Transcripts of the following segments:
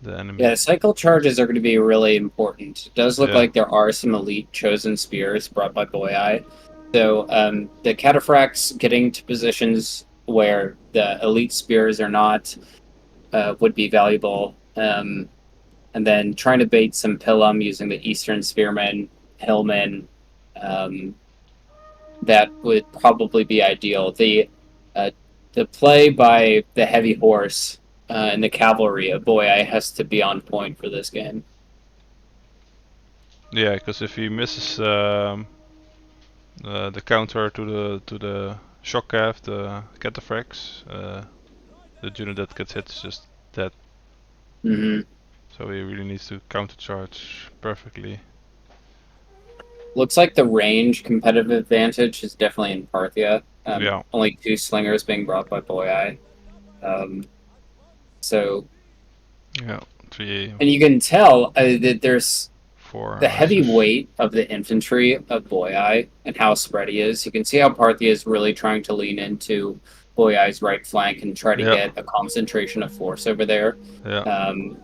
the enemy. Yeah, cycle charges are going to be really important. It does look Yeah. like there are some elite chosen spears brought by Boyai. So the cataphracts getting to positions where the elite spears are not would be valuable. And then trying to bait some Pilum using the Eastern Spearmen, Hillmen, um, that would probably be ideal. Uh, the play by the heavy horse and the cavalry of Boyai has to be on point for this game. Yeah, because if he misses the counter to the shock cav, the cataphracts, the unit that gets hit is just dead. Mm-hmm. So he really needs to counter charge perfectly. Looks like the range competitive advantage is definitely in Parthia. Yeah. Only 2 slingers being brought by Boyai. Um, so, Yeah. 3, and you can tell that there's 4 the heavy Isers. weight of the infantry of Boyai and how spread he is. You can see how Parthia is really trying to lean into Boyai's right flank and try to Yeah. get a concentration of force over there. Yeah.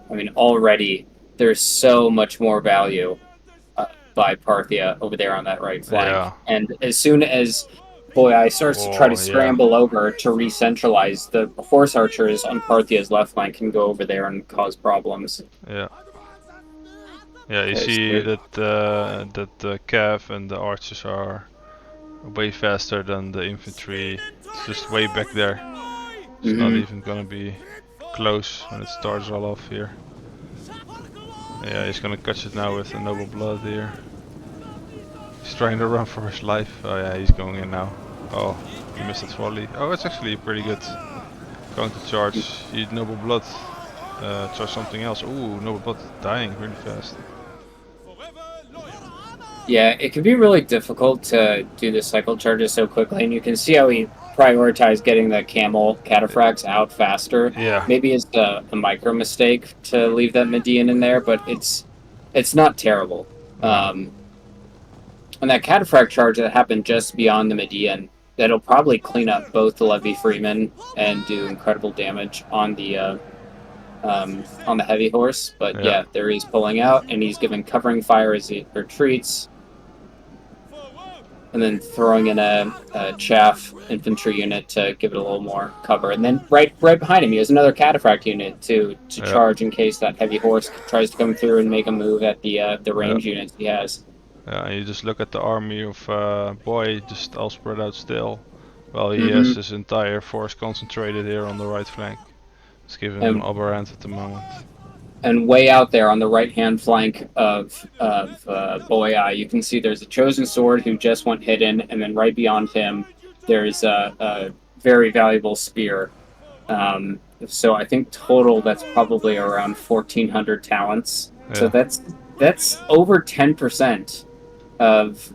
I mean, already there's so much more value by Parthia over there on that right flank. Yeah. And as soon as Boyai starts to try to Oh yeah. scramble over to re-centralize, the horse archers on Parthia's left flank can go over there and cause problems. Yeah. Yeah, you Okay, see so that the cav and the archers are way faster than the infantry. It's just way back there. It's not mhm. even gonna be close when it starts all off here. Yeah, he's gonna catch it now with the noble blood here. He's trying to run for his life. Oh yeah, he's going in now. Oh, he missed that volley. Oh, it's actually pretty good counter charge. He noble blood. Try something else. Ooh, noble blood dying really fast. Yeah, it can be really difficult to do the cycle charges so quickly, and you can see how he prioritized getting the camel cataphracts out faster. Yeah, Maybe it's a micro mistake to leave that Median in there, but it's not terrible. no. Um, and that cataphract charge that happened just beyond the Median, that'll probably clean up both the Levy Freeman and do incredible damage on the heavy horse. But Yeah, yeah, there he's pulling out, and he's giving covering fire as he retreats, and then throwing in a chaff infantry unit to give it a little more cover. And then right behind him, he has another cataphract unit to yeah, charge in case that heavy horse tries to come through and make a move at the yeah. range units he has. Yeah, you just look at the army of Boy, just all spread out still. While he has Mm-hmm. his entire force concentrated here on the right flank. It's giving him And upper hand at the moment. and way out there on the right hand flank of Boyai, you can see there's a chosen sword who just went hidden, and then right beyond him, there's a very valuable spear. So I think total that's probably around 1,400 talents. So Yeah, that's over 10% of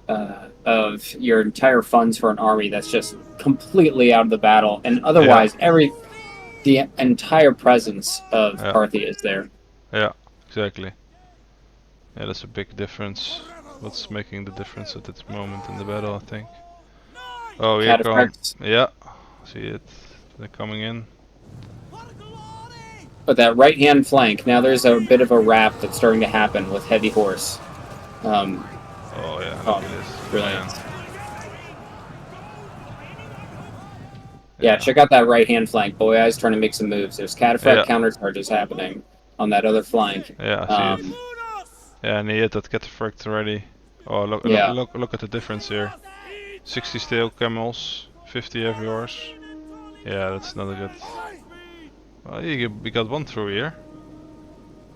your entire funds for an army that's just completely out of the battle, and yeah, otherwise the entire presence of yeah, Parthia is there. yeah, exactly. Yeah, that's a big difference. What's making the difference at this moment in the battle, I think. Oh, here come. Cataphracts. Yeah, see it. They're coming in. But that right hand flank, now there's a bit of a wrap that's starting to happen with heavy horse. Um, Oh yeah, look oh, at this. brilliant. Man. Yeah, Yeah. check out that right hand flank. Boyai's trying to make some moves. There's cataphract Yeah, countercharges happening on that other flank. yeah, I see it. Um, Yeah, and he hit that cataphract already. Oh, yeah, look at the difference here. 60 steel camels, 50 heavy horse. Yeah, that's not a good. Well, he got one through here.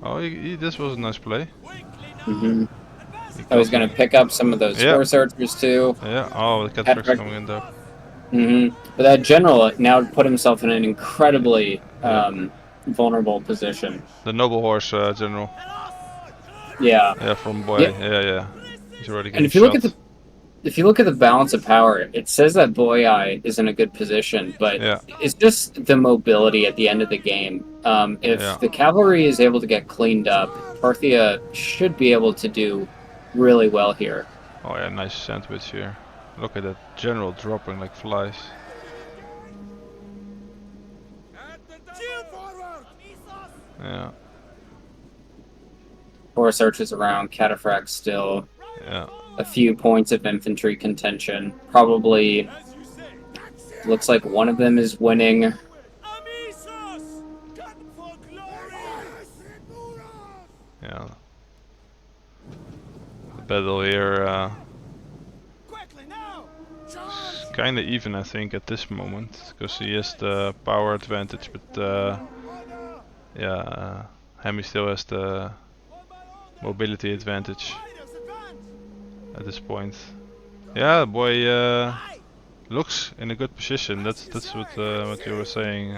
Oh, this was a nice play. hmm He I was got going one. to pick up some of those Yeah, horse archers too. yeah. Oh, the cataphract's Cataphract. coming in though. But that general now put himself in an incredibly Yeah, vulnerable position. the noble horse general. Yeah, Yeah, from Boy. yeah. Yeah, yeah. He's already And getting shot. if you look at the balance of power, it says that Boyai is in a good position, but Yeah, it's just the mobility at the end of the game. If yeah. the cavalry is able to get cleaned up, Parthia should be able to do really well here. Oh yeah, nice sandwich here. Look at that general dropping like flies. Yeah. Horse archers around, cataphracts still. Yeah. A few points of infantry contention. Probably looks like one of them is winning. Yeah. The battle here is kind of even, I think, at this moment, because he has the power advantage, but yeah, Hemi still has the mobility advantage at this point. Yeah, boy looks in a good position. That's what you were saying.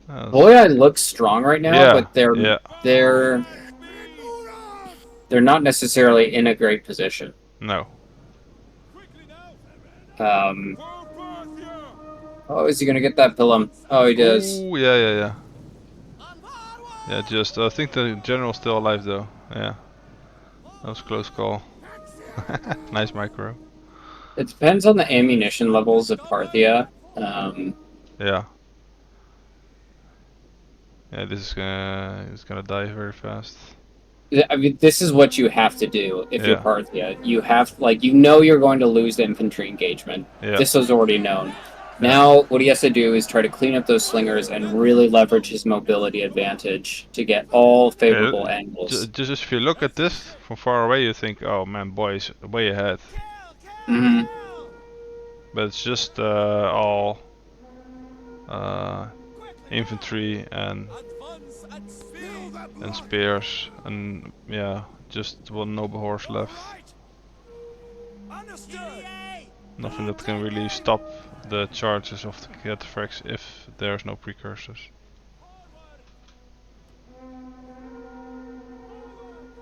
Boyai looks strong right now, Yeah, but yeah, they're not necessarily in a great position. no. Oh, is he gonna get that Pilum? Oh, he does. Ooh, yeah, yeah, yeah. Yeah, just I think the general's still alive though. Yeah, that was a close call. Nice micro. It depends on the ammunition levels of Parthia. Yeah. Yeah, this is gonna die very fast. I mean, this is what you have to do if you're Yeah. Parthia. You have, like, you know you're going to lose the infantry engagement. Yeah. This was already known. Yeah. Now, what he has to do is try to clean up those slingers and really leverage his mobility advantage to get all favorable Yeah, angles. just if you look at this from far away, you think, "Oh man, boys, way ahead." Mm-hmm. But it's just all infantry and spears, and yeah, just one noble horse left. Nothing that can really stop the charges of the cataphracts if there's no precursors.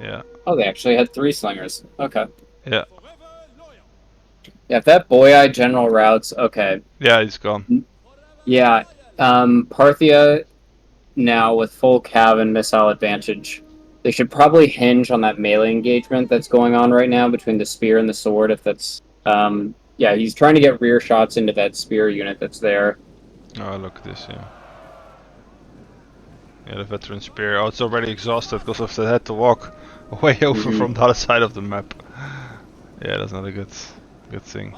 Yeah. Oh, they actually had 3 slingers. Okay. Yeah. Yeah, if that Boyai general routes, okay. Yeah, he's gone. Yeah, Parthia now with full cav and missile advantage. They should probably hinge on that melee engagement that's going on right now between the spear and the sword. If that's, yeah, he's trying to get rear shots into that spear unit that's there. Oh, look at this, yeah. Yeah, the veteran spear. Oh, it's already exhausted because of the had to walk way over from the other side of the map. Yeah, that's not a good thing.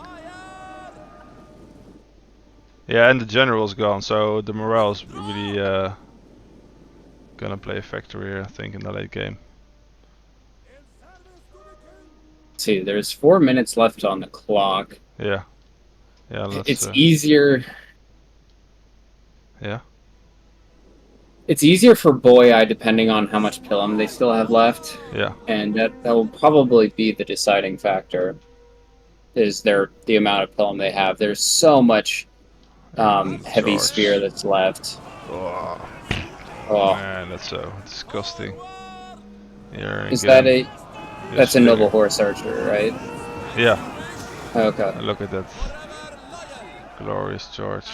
Yeah, and the general's gone, so the morale's really gonna play a factor here, I think, in the late game. Let's see, there's 4 minutes left on the clock. Yeah. Yeah, let's, it's easier. Yeah. It's easier for Boyai depending on how much Pilum they still have left. Yeah. And that will probably be the deciding factor. Is the amount of Pilum they have. There's so much heavy spear that's left. Oh. Man, that's so disgusting. Here is again. that a... That's a noble horse archer, right? Yeah. Okay. Look at that. Glorious charge.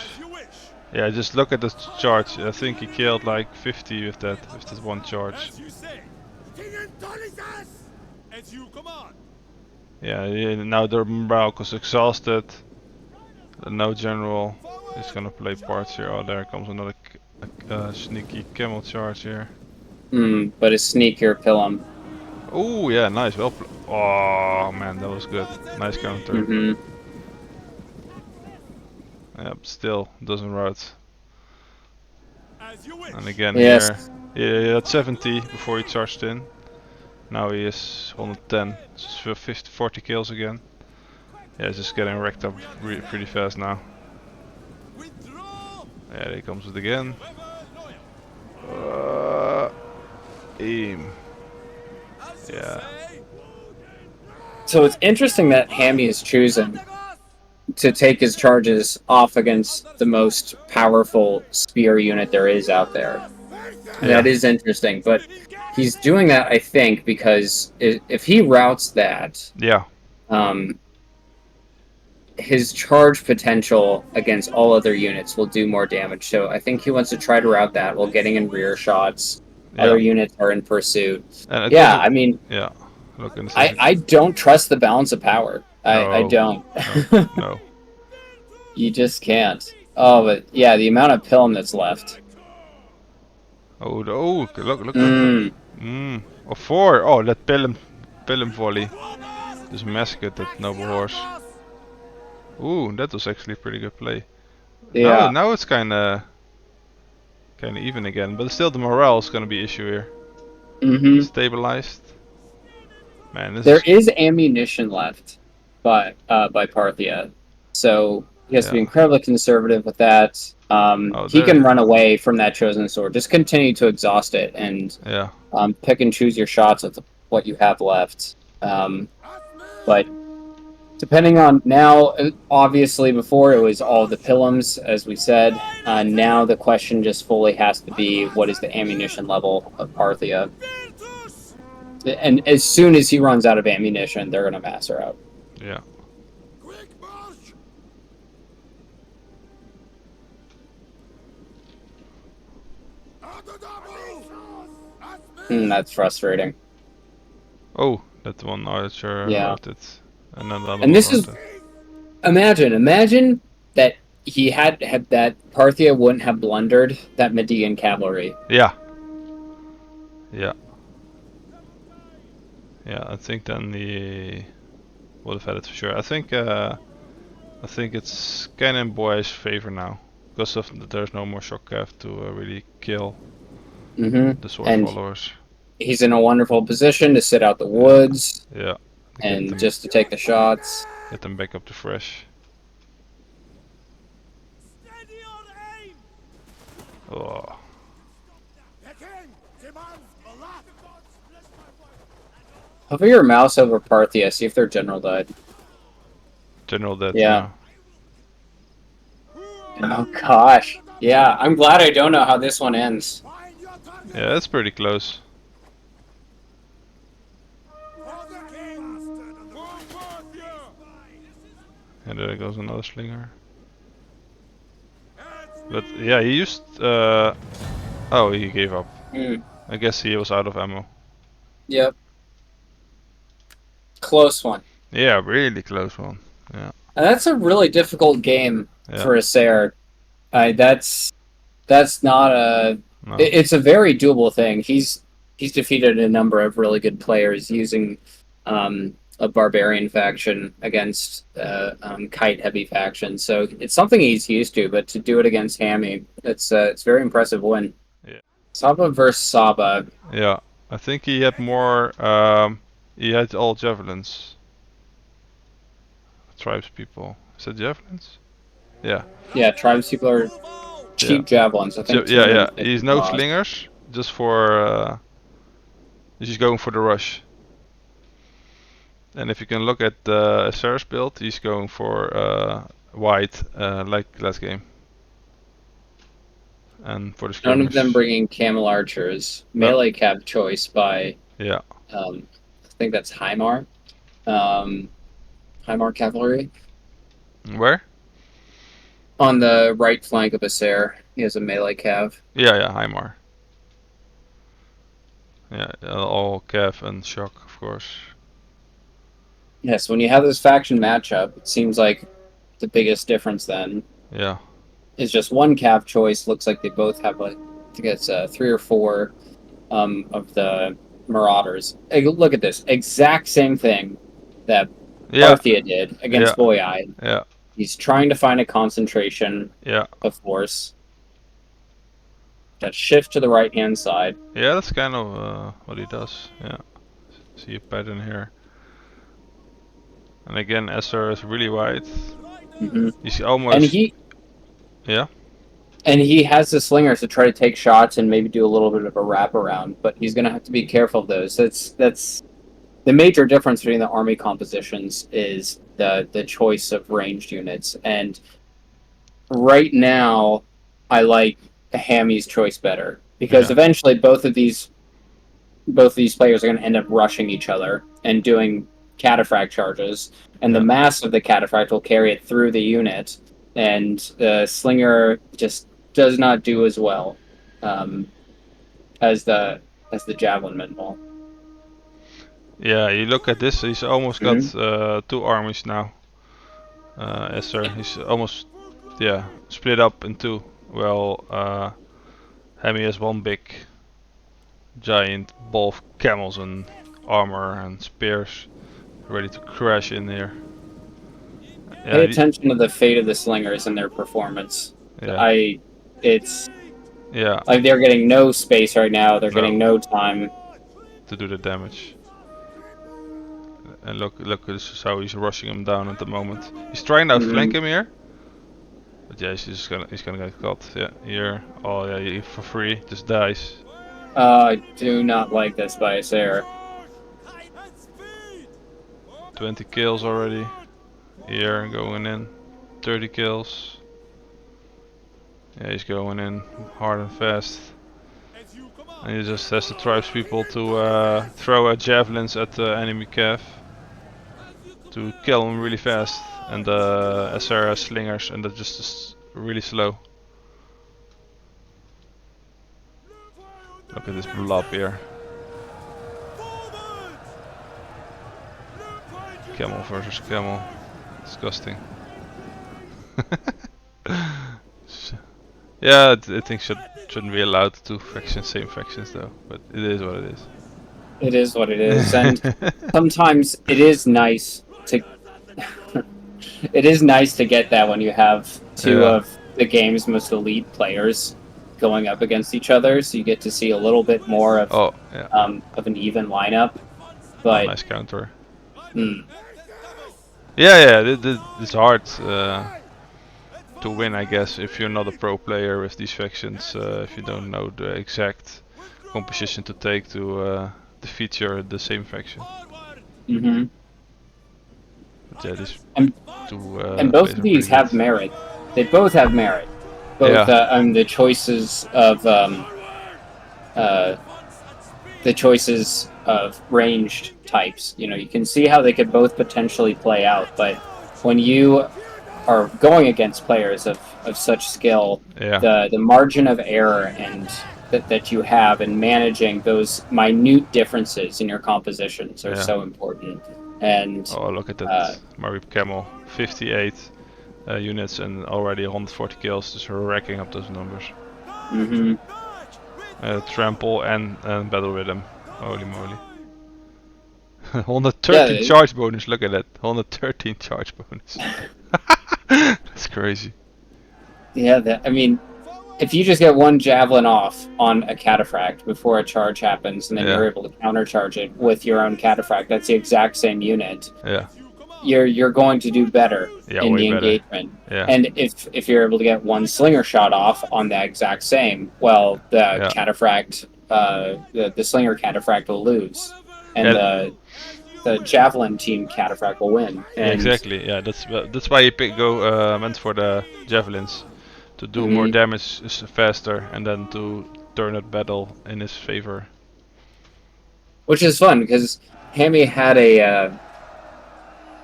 Yeah, just look at the charge. I think he killed like 50 with that one charge. Yeah, now their morale is exhausted. No general is gonna play parts here. Oh, there comes another sneaky camel charge here. But a sneakier Pilum. Oh yeah, nice. Well, oh man, that was good. Nice counter. Yep, still doesn't route. And again here, he had 70 before he charged in. Now he is 110, so 40 kills again. Yeah, he's just getting wrecked up pretty fast now. Yeah, there he comes it again. Aim. Yeah. So it's interesting that Hammy is choosing to take his charges off against the most powerful spear unit there is out there. Yeah. That is interesting, but he's doing that, I think, because if he routes that, yeah, his charge potential against all other units will do more damage. So I think he wants to try to route that while getting in rear shots. Yeah. Other units are in pursuit. Yeah, I mean, yeah. Look, I don't trust the balance of power. I don't. No. You just can't. Oh, but yeah, the amount of Pilum that's left. Oh, look. Mm. Oh, 4. Oh, that pilum volley. Just massacred that noble horse. Ooh, that was actually a pretty good play. Yeah. Now it's kinda even again, but still the morale is gonna be issue here. Mm-hmm. Stabilized. Man, this There is is ammunition left by Parthia, so he has to be yeah. incredibly conservative with that. Oh, He there. can run away from that chosen sword. Just continue to exhaust it and Yeah. pick and choose your shots with what you have left. But depending on now, obviously before it was all the pillums, as we said. Now the question just fully has to be what is the ammunition level of Parthia? And as soon as he runs out of ammunition, they're going to mass her out. Yeah. That's frustrating. Oh, that one archer Yeah. roted. And then the other And one this is roted. imagine that he had that Parthia wouldn't have blundered that Median cavalry. Yeah. Yeah. Yeah, I think then the would have had it for sure. I think it's Cannon Boy's favor now. Because of there's no more shock cav to really kill the sword And followers. he's in a wonderful position to sit out the woods Yeah. and just to take the shots. Get them back up to fresh. Oh. Hover your mouse over Parthia, see if their general died. General dead, Yeah. Oh gosh. Yeah, I'm glad I don't know how this one ends. Yeah, that's pretty close. And there goes another slinger. But yeah, he used oh, he gave up. I guess he was out of ammo. Yep. Close one. Yeah, really close one. Yeah. And that's a really difficult game for Asseror. That's not a. No. It's a very doable thing. He's defeated a number of really good players using a barbarian faction against kite heavy faction. So it's something he's used to. But to do it against Hammy, it's a very impressive win. Yeah. Saba versus Saba. Yeah, I think he had more. He had all javelins. Tribes people. Is it javelins? Yeah. Yeah, tribes people are cheap javelins. I think. Yeah. He's no slingers, just for. He's going for the rush. And if you can look at Asser's build, he's going for white, like last game. And for the skirmish. None of them bringing camel archers. Melee cab choice by. Yeah. I think that's Heimar. Heimar cavalry. Where? On the right flank of Asseror, he has a melee cav. Yeah, Heimar. Yeah, all cav and shock, of course. Yes, when you have this faction matchup, it seems like the biggest difference then is just one cav choice. Looks like they both have I think it's 3 or 4 of the Marauders. Hey, look at this. Exact same thing that Parthia did against Boyai. Yeah. He's trying to find a concentration of force. That shift to the right-hand side. Yeah, that's kind of what he does. Yeah. See a pattern here. And again, Asseror is really wide. He's almost... And he... Yeah? And he has the slingers to try to take shots and maybe do a little bit of a wraparound, but he's going to have to be careful of those. That's the major difference between the army compositions is the choice of ranged units. And right now, I like Hammy's choice better because eventually both of these players are going to end up rushing each other and doing cataphract charges, and the mass of the cataphract will carry it through the unit, and the slinger just does not do as well as the javelin will. Yeah, you look at this, he's almost got 2 armies now. Asseror, he's almost split up in 2. Well, Hammy has 1 big giant ball of camels and armor and spears ready to crash in here. Pay Yeah, attention to the fate of the slingers and their performance. yeah, It's yeah. like they're getting no space right now. They're No, getting no time. to do the damage. And look, this is how he's rushing him down at the moment. He's trying to Hmm. outflank him here, but yeah, he's gonna get caught. Yeah, here. Oh yeah, he for free just dies. I do not like this by Asseror. 20 kills already. Here going in, 30 kills. Yeah, he's going in hard and fast. And he just has the tribespeople to throw javelins at the enemy cav to kill him really fast. And the Asseror has slingers, and that just is really slow. Look at this blob here. Camel versus camel. Disgusting. Yeah, I think shouldn't be allowed two factions, same factions though. But it is what it is. It is what it is, and sometimes it is nice to. It is nice to get that when you have two Yeah. of the game's most elite players going up against each other, so you get to see a little bit more Oh, yeah. of an even lineup. Oh, But nice counter. mm, Yeah, it's hard to win, I guess, if you're not a pro player with these factions. If you don't know the exact composition to take to defeat the same faction. mhm. But yeah, this and two and both players of are pretty these good. have merit. They both have merit. Both Yeah, the choices of uh, ranged types. You know, you can see how they could both potentially play out, but when you are going against players of such skill, yeah. the margin of error and that you have in managing those minute differences in your compositions are Yeah. so important. And Oh, look at that uh, Marib Camel. 58 units and already 140 kills, just racking up those numbers. mhm. Trample and battle rhythm. Holy moly. 113 Yeah, charge bonus, look at that. 113 charge bonus. That's crazy. yeah. I mean, if you just get one javelin off on a cataphract before a charge happens, and then Yeah, you're able to countercharge it with your own cataphract, that's the exact same unit. yeah, You're going to do better yeah, in way the better. engagement. Yeah, And if you're able to get one slinger shot off on that exact same, well, the yeah, cataphract, the slinger cataphract will lose, and yeah, the javelin team cataphract will win. yeah, And exactly. Yeah, that's why you went for the javelins to do more mhm. damage faster and then to turn that battle in his favor. Which is fun because Hammy had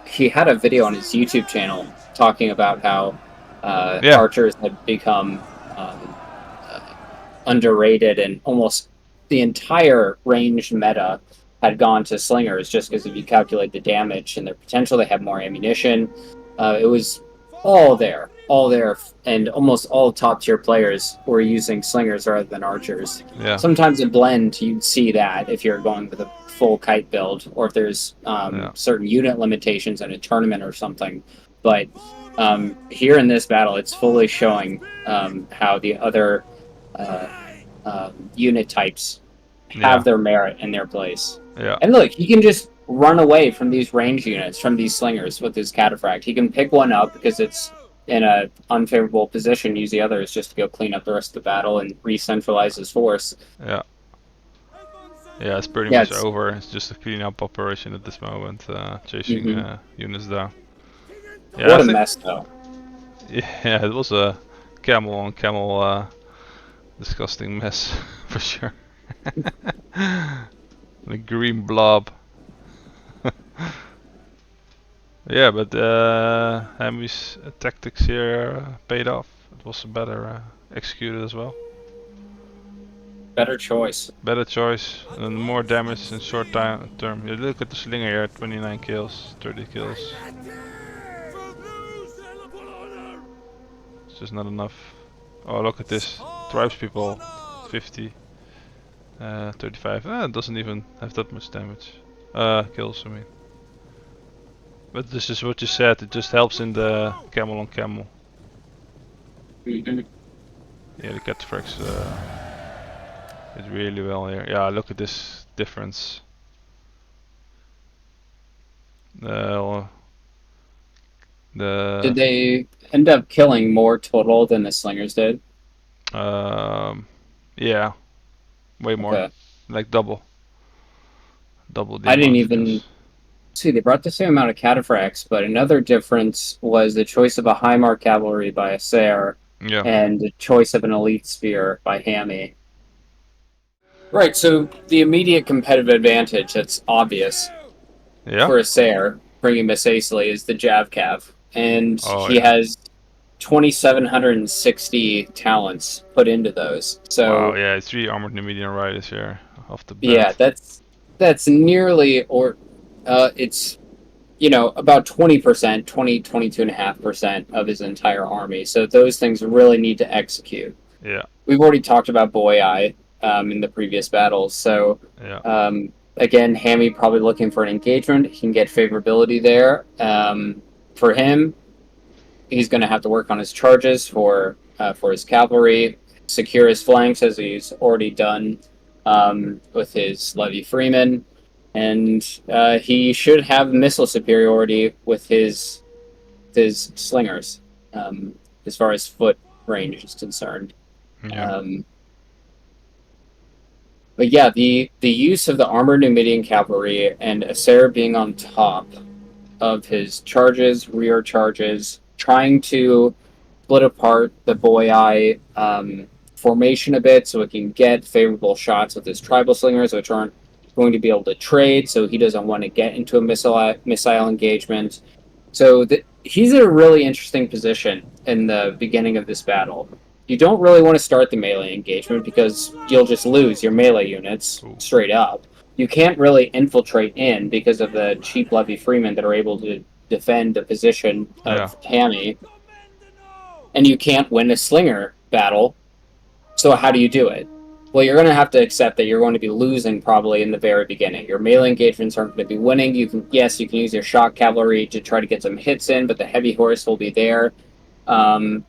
he had a video on his YouTube channel talking about how Yeah, archers had become um, uh, underrated, and almost the entire ranged meta had gone to slingers just because if you calculate the damage and their potential, they have more ammunition. It was all there, and almost all top tier players were using slingers rather than archers. yeah, Sometimes in blend, you'd see that if you're going with a full kite build, or if there's yeah, certain unit limitations in a tournament or something. But here in this battle, it's fully showing how the other uh, unit types have yeah, their merit in their place. yeah, And look, he can just run away from these range units, from these slingers with his cataphract. He can pick one up because it's in a unfavorable position, use the others just to go clean up the rest of the battle and re-centralize his force. yeah. Yeah, it's pretty Yeah, much it's over. It's just a cleanup operation at this moment, chasing mhm. units down. Yeah, I What a think. mess, though. Yeah, it was a camel on camel disgusting mess for sure. The green blob. Yeah, but Hammy's tactics here paid off. It was better executed as well. Better choice. Better choice and more damage in short time term. You look at the slinger here, 29 kills, 30 kills. It's just not enough. Oh, look at this. Tribes people, 50. 35. It doesn't even have that much damage. Kills, I mean. But this is what you said, it just helps in the camel on camel. Mhm. Yeah, the cataphracts did really well here. Yeah, look at this difference. The Did they end up killing more total than the slingers did? yeah, way more, Okay. like double the I didn't amount of even kills. see they brought the same amount of cataphracts, but another difference was the choice of a High cavalry by Asseror Yeah, and the choice of an elite spear by Hammy. Right, so the immediate competitive advantage that's obvious yeah. for Asseror, bringing Miss Aisley, is the Jav Cav. And Oh he yeah. has 2,760 talents put into those. Wow. So Yeah, 3 armored Numidian riders here off the yeah, bat. that's nearly or it's about 20%, 22.5% of his entire army. So those things really need to execute. Yeah, We've already talked about Boy Eye in the previous battles. So yeah, again, Hammy probably looking for an engagement. He can get favorability there. For him, he's going to have to work on his charges for his cavalry, secure his flanks as he's already done with his Levy Freeman, and he should have missile superiority with his slingers as far as foot range is concerned. yeah. Um, but yeah, the use of the armored Numidian cavalry and Acer being on top of his charges, rear charges, trying to split apart the Boy Eye formation a bit so it can get favorable shots with his tribal slingers, which aren't going to be able to trade. So he doesn't want to get into a missile engagement. So he's in a really interesting position in the beginning of this battle. You don't really want to start the melee engagement because you'll just lose your melee units Ooh. straight up. You can't really infiltrate in because of the cheap Levy Freemen that are able to defend the position Yeah. of Hammy, and you can't win a slinger battle. So how do you do it? Well, you're going to have to accept that you're going to be losing probably in the very beginning. Your melee engagements aren't going to be winning. You can use your shock cavalry to try to get some hits in, but the heavy horse will be there. Um,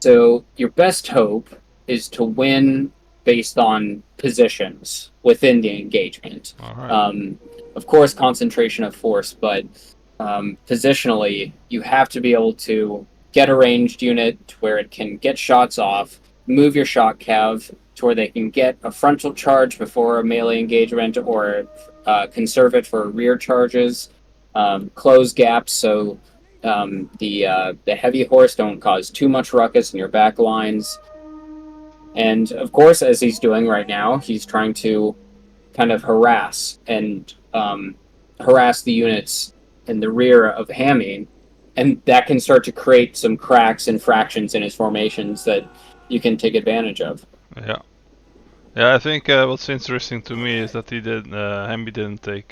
so your best hope is to win based on positions within the engagement. All right. Of course, concentration of force, but positionally, you have to be able to get a ranged unit to where it can get shots off, move your shock cav to where they can get a frontal charge before a melee engagement, or conserve it for rear charges, close gaps so the heavy horse don't cause too much ruckus in your back lines. And of course, as he's doing right now, he's trying to kind of harass the units in the rear of Hammy, and that can start to create some cracks and fractions in his formations that you can take advantage of. Yeah. Yeah, I think what's interesting to me is that Hemby didn't take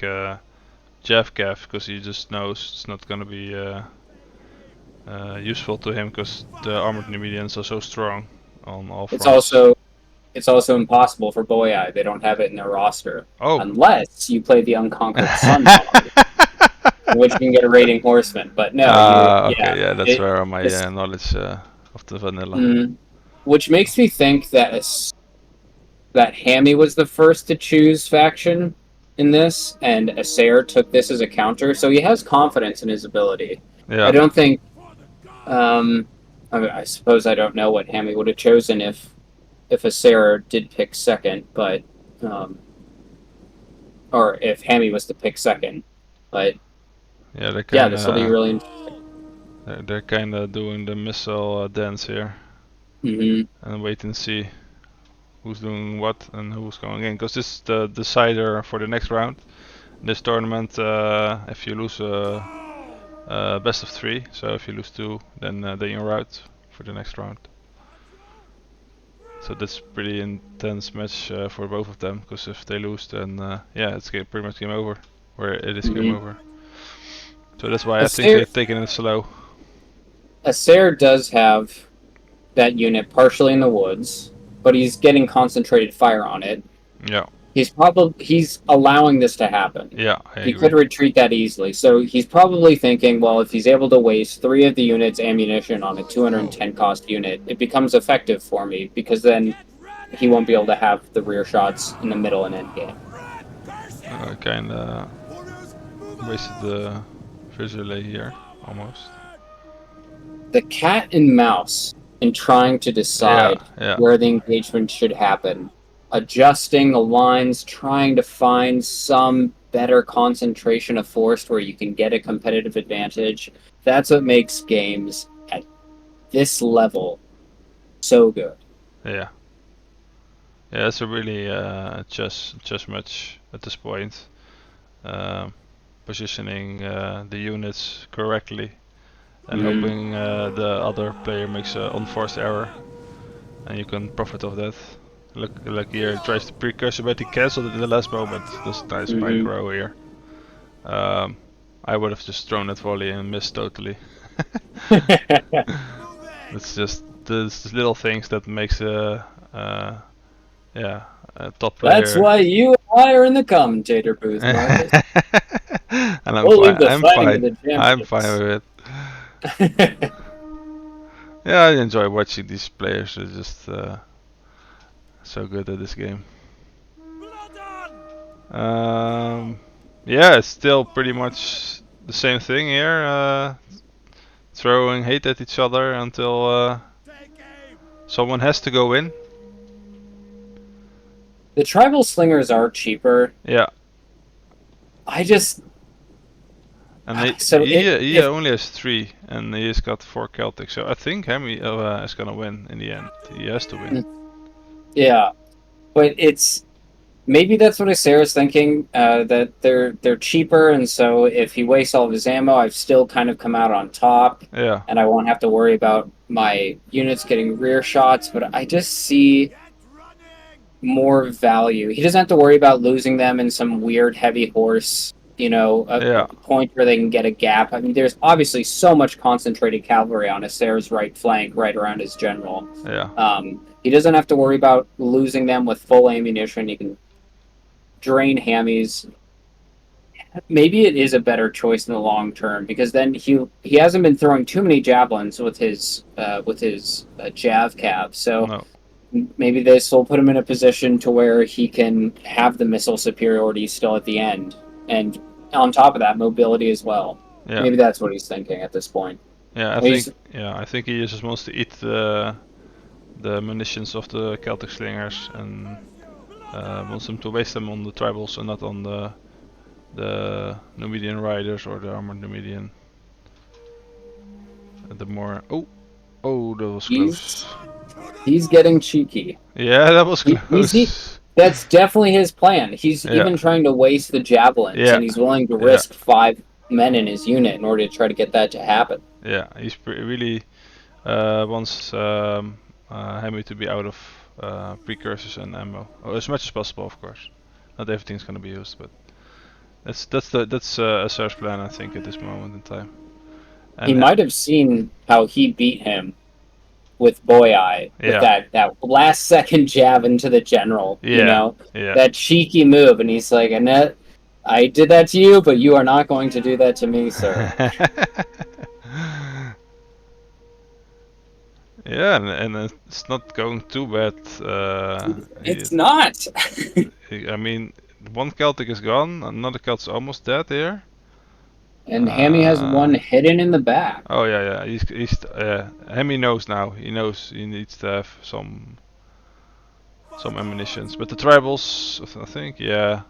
Jeff Cav because he just knows it's not gonna be useful to him because the armored Numidians are so strong on all It's fronts. also it's also impossible for Boy Eye. They don't have it in their roster Oh. unless you play the Unconquered Sun mod, in which you can get a raiding horseman. But no, Okay, yeah, that's it, where my it's, knowledge of the vanilla. which makes me think that Hammy was the first to choose faction in this, and Acer took this as a counter, so he has confidence in his ability. I Yeah, don't think. I suppose I don't know what Hammy would have chosen if Acer did pick second, but or if Hammy was to pick second, but yeah, they're yeah, kind this will be of really interesting. they're kind of doing the missile dance here Mm-hmm. and wait and see who's doing what and who's going in because this is the decider for the next round. This tournament, if you lose best of 3, so if you lose 2, then you're out for the next round. So that's pretty intense match for both of them because if they lose, then yeah, it's pretty much game over, or it is game Mm-hmm. over. So that's why I think Acer they're taking it slow. Acer does have that unit partially in the woods, but he's getting concentrated fire on it. Yeah. he's allowing this to happen. Yeah, I He could agree. retreat that easily. So he's probably thinking, well, if he's able to waste 3 of the unit's ammunition on a 210 cost unit, it becomes effective for me because then he won't be able to have the rear shots in the middle and end game. Kinda wasted the visual here, almost. The cat and mouse in trying to Yeah, decide yeah, where the engagement should happen, adjusting the lines, trying to find some better concentration of force where you can get a competitive advantage. That's what makes games at this level so good. yeah. Yeah, it's a really chess match at this point. Um, Positioning the units correctly and Mm-hmm. hoping the other player makes an unforced error, and you can profit of that. Look, like here, tries to precursor, but he cancelled it in the last moment. That's a nice Mm-hmm. micro here. Um, I would have just thrown that volley and missed totally. It's just those little things that makes uh, yeah, a top That's player. why you and I are in the commentator booth, Marcus. And I'm We'll fine. leave the fighting to the I'm fine champions. with it. Yeah, I enjoy watching these players. They're just so good at this game. Um, yeah, it's still pretty much the same thing here. Throwing hate at each other until someone has to go in. The tribal slingers are cheaper. Yeah, I just and so he if only has 3, and he's got 4 Celtic. So I think Hemi is gonna win in the end. He has to win. yeah, but it's maybe that's what Asseror's thinking. That they're cheaper, and so if he wastes all of his ammo, I've still kind of come out on top, Yeah, and I won't have to worry about my units getting rear shots. But I just see more value. He doesn't have to worry about losing them in some weird heavy horse, a yeah, point where they can get a gap. I mean, there's obviously so much concentrated cavalry on Asser's right flank, right around his general. yeah, He doesn't have to worry about losing them with full ammunition. He can drain hammies. Maybe it is a better choice in the long term because then he hasn't been throwing too many javelins with his jav cav. So no, maybe this will put him in a position to where he can have the missile superiority still at the end, and on top of that, mobility as well. yeah, Maybe that's what he's thinking at this point. yeah. He's I think he just wants to eat the munitions of the Celtic slingers and wants them to waste them on the tribals and not on the Numidian riders or the armored Numidian. The more oh, that was he's close. he's getting cheeky. Yeah, that was He close. that's definitely his plan. He's Yeah, even trying to waste the javelins, yeah, and he's willing to yeah, risk 5 men in his unit in order to try to get that to happen. yeah. He's really wants Hemi to be out of precursors and ammo, as much as possible, of course. Not everything's gonna be used, but that's a search plan, I think, at this moment in time. He And might have seen how he beat him with Boy Eye with yeah, that last second jab into the general, yeah, yeah. that cheeky move, and he's like, Annette, I did that to you, but you are not going to do that to me, sir. Yeah, and it's not going too bad. It's not. I mean, one Celtic is gone, another Celtic's almost dead here. And Hammy has Uh, one hidden in the back. oh yeah, he's Hemi knows now. He knows he needs to have some ammunitions. But the tribals, I think, yeah,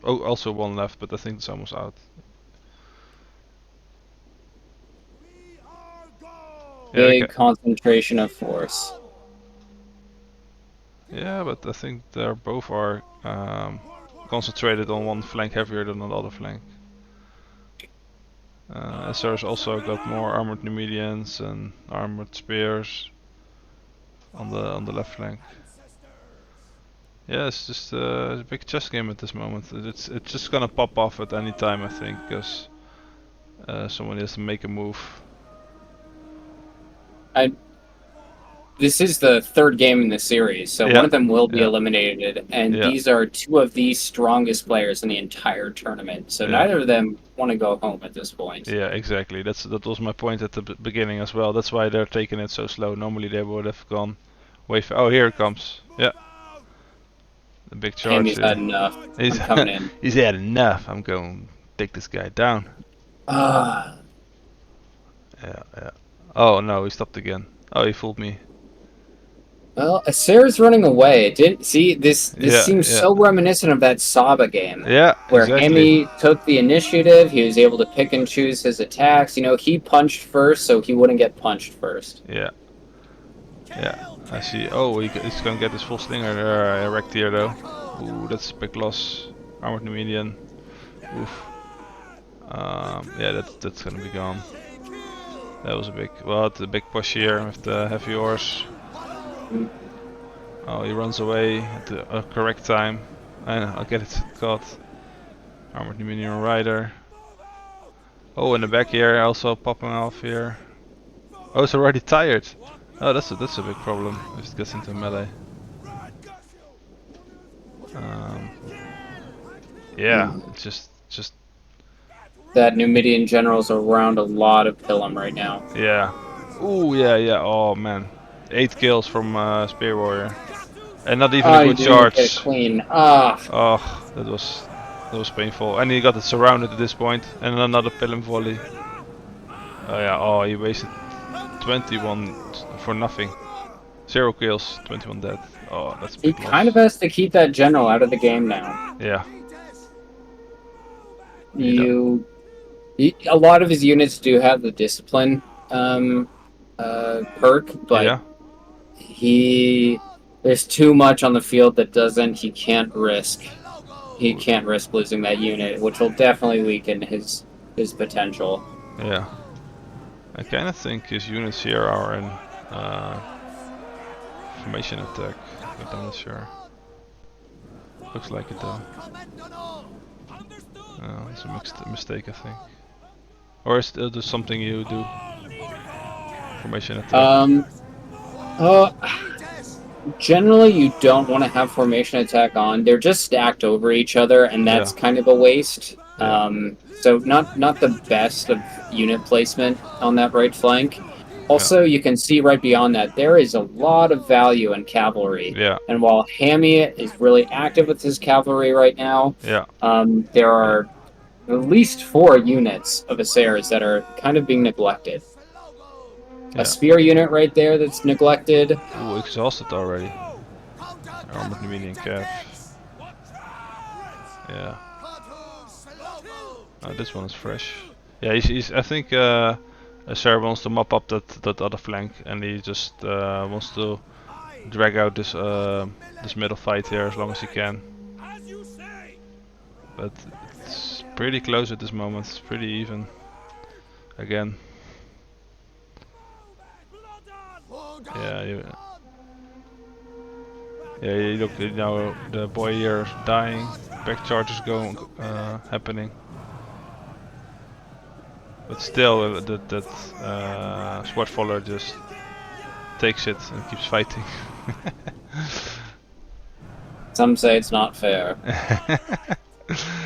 also one left, but I think it's almost out. Yeah, Big concentration of force. yeah, but I think they both are concentrated on one flank heavier than on the other flank. Asser's also got more armored Numidians and armored spears on the left flank. Yeah, it's just a big chess game at this moment. It's just gonna pop off at any time, I think, because someone has to make a move. I this is the third game in the series, so one Yeah, of them will be yeah, eliminated, and yeah, these are two of the strongest players in the entire tournament. So yeah. neither of them want to go home at this point. Yeah, exactly. That was my point at the beginning as well. That's why they're taking it so slow. Normally they would have gone way. Oh, here it comes. Yeah, the big charge Hamy's had here. enough. He's I'm coming in. he's had enough. I'm going to take this guy down. Ah, Yeah, yeah. Oh no, he stopped again. Oh, he fooled me. well, Asser's running away. Did see this? This Yeah, seems yeah, so reminiscent of that Saba game, yeah. where Exactly. Hamy took the initiative. He was able to pick and choose his attacks. You know, he punched first, so he wouldn't get punched first. Yeah, yeah. I see. Oh, he's gonna get his full slinger wrecked here though. Ooh, that's a big loss. Armored Numidian. Oof. Yeah, that's gonna be gone. That was a big, well, the big push here with the heavy horse. Oh, he runs away at the correct time. I'll get it caught. Armored Numidian Rider. Oh, in the back here, also popping off here. Oh, it's already tired. Oh, that's a big problem if it gets into melee. Um, yeah, it's just That Numidian general's around a lot of Pilum right now. yeah. Ooh, yeah, yeah. Oh man, 8 kills from Spear Warrior, and not even a Oh, you good didn't even get it charge. clean. Ah, Oh, that was painful. And he got it surrounded at this point, and another Pilum volley. Oh yeah. Oh, he wasted 21 for nothing. 0 kills, 21 dead. Oh, that's a he big kind of loss. has to keep that general out of the game now. Yeah. He do You, a lot of his units do have the discipline perk, but Yeah. he there's too much on the field that doesn't. He can't risk. He can't risk losing that unit, which will definitely weaken his potential. Yeah. I kind of think his units here are in formation attack, but I'm not sure. Looks like it though. It's a mistake, I think. Or is it just something you do? Formation attack. Uh, Generally, you don't want to have formation attack on. They're just stacked over each other, and that's Yeah. kind of a waste. Yeah. So not the best of unit placement on that right flank. Yeah. Also, you can see right beyond that there is a lot of value in cavalry. Yeah. And while Hamy is really active with his cavalry right now, Yeah. there Yeah. are at least 4 units of Asserors that are kind of being neglected. A Yeah. spear unit right there that's neglected. Ooh, exhausted already. Armored Numidian Cav. Yeah. Oh, this one is fresh. Yeah, he's I think Sarah wants to mop up that other flank, and he just wants to drag out this middle fight here as long as he can. But it's pretty close at this moment. It's pretty even. Again. Yeah. Yeah. You look now. The boy here is dying. Back charges going happening. But still, that sword follower just takes it and keeps fighting. Some say it's not fair.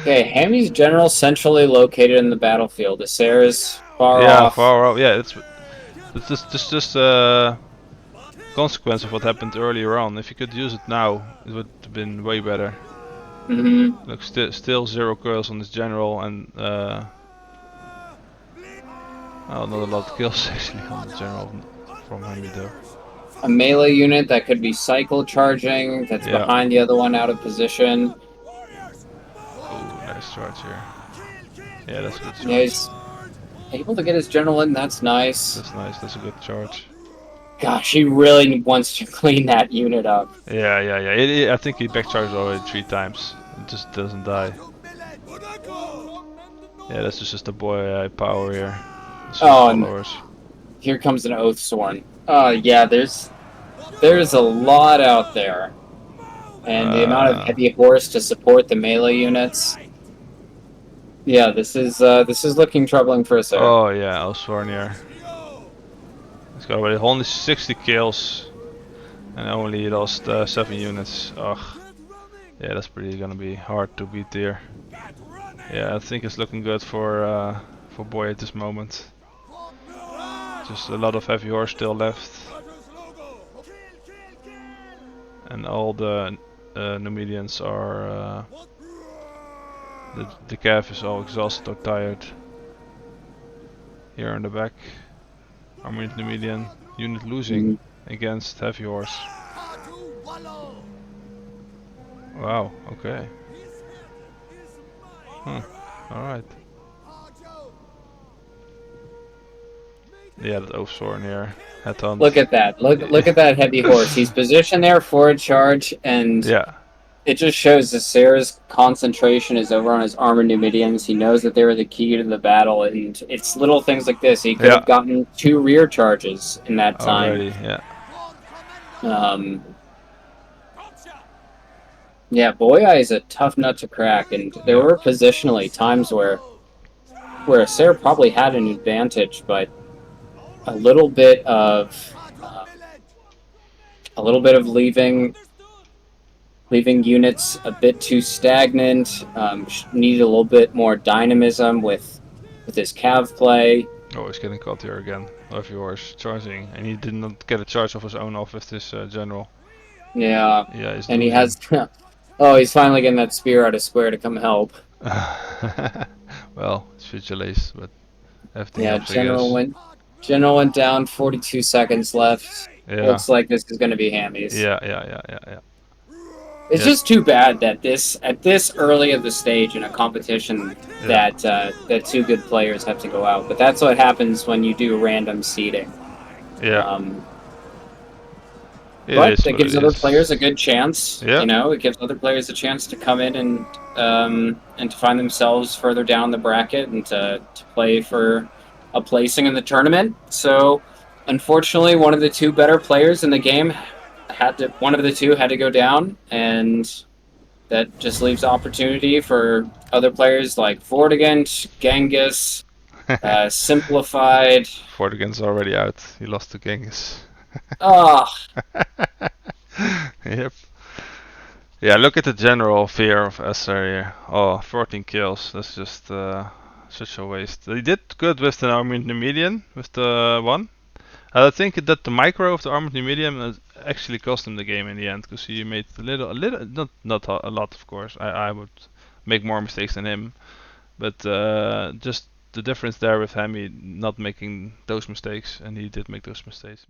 Okay, Hamy's general centrally located in the battlefield. Asser is far Yeah, off. far off. Yeah, it's just consequence of what happened earlier on. If you could use it now, it would have been way better. Look, still 0 kills on this general, and oh, not a lot of kills actually on the general from Hammy though. A melee unit that could be cycle charging, that's Yeah. behind the other one out of position. Oh, nice charge here. Yeah, that's a good charge. Yeah, he's able to get his general in, that's nice. That's nice, that's a good charge. Gosh, he really wants to clean that unit up. Yeah. I think he backcharged already 3 times. It just doesn't die. Yeah, that's just a boy power here. Oh, and followers. here comes an Oathsworn. Yeah, there's a lot out there. And the amount of heavy horse to support the melee units. Yeah, this is looking troubling for Asseror. Oh yeah, Elswarnir. He's got already only 60 kills. And only lost 7 units. Ugh. Yeah, that's pretty gonna be hard to beat there. Yeah, I think it's looking good for Boy at this moment. Just a lot of heavy horse still left. And all the Numidians are... the cav is all exhausted or tired. Here in the back. Armored Numidian unit losing against heavy horse. Wow, okay. Alright. Yeah, that Oafsorn here. Headhunt. Look at that. Look at that heavy horse. He's positioned there for a charge, and yeah. It just shows Asseror's concentration is over on his armored Numidians. He knows that they were the key to the battle, and it's little things like this. He could have gotten 2 rear charges in that time. Already, yeah. Yeah, Boyai is a tough nut to crack, and there were positionally times where Asseror probably had an advantage, but a little bit of leaving units a bit too stagnant. Needed a little bit more dynamism with his cav play. Oh, he's getting caught here again. Love yours charging, and he did not get a charge of his own off with this general. Yeah. Yeah, he's and losing. He has. Oh, he's finally getting that spear out of square to come help. Well, it's Vigilase, but FD yeah, helps, I guess. General went down. 42 seconds left. Yeah. Looks like this is going to be Hammies. Yeah. It's just too bad that at this early of the stage in a competition that 2 good players have to go out. But that's what happens when you do random seeding. Yeah. But it gives other players a good chance. Yeah. You know, it gives other players a chance to come in and to find themselves further down the bracket and to play for a placing in the tournament. So, unfortunately, one of the 2 better players in the game one of the 2 had to go down, and that just leaves opportunity for other players like Vortigant, Genghis, Simplified. Vortigant's already out. He lost to Genghis. Yep. Yeah, look at the general fear of Asseror here. Oh, 14 kills. That's just such a waste. He did good with the armored Numidian, with the 1. I think that the micro of the armored Numidian actually cost him the game in the end, because he made a little, not a lot, of course. I would make more mistakes than him, but just the difference there with Hammy not making those mistakes, and he did make those mistakes.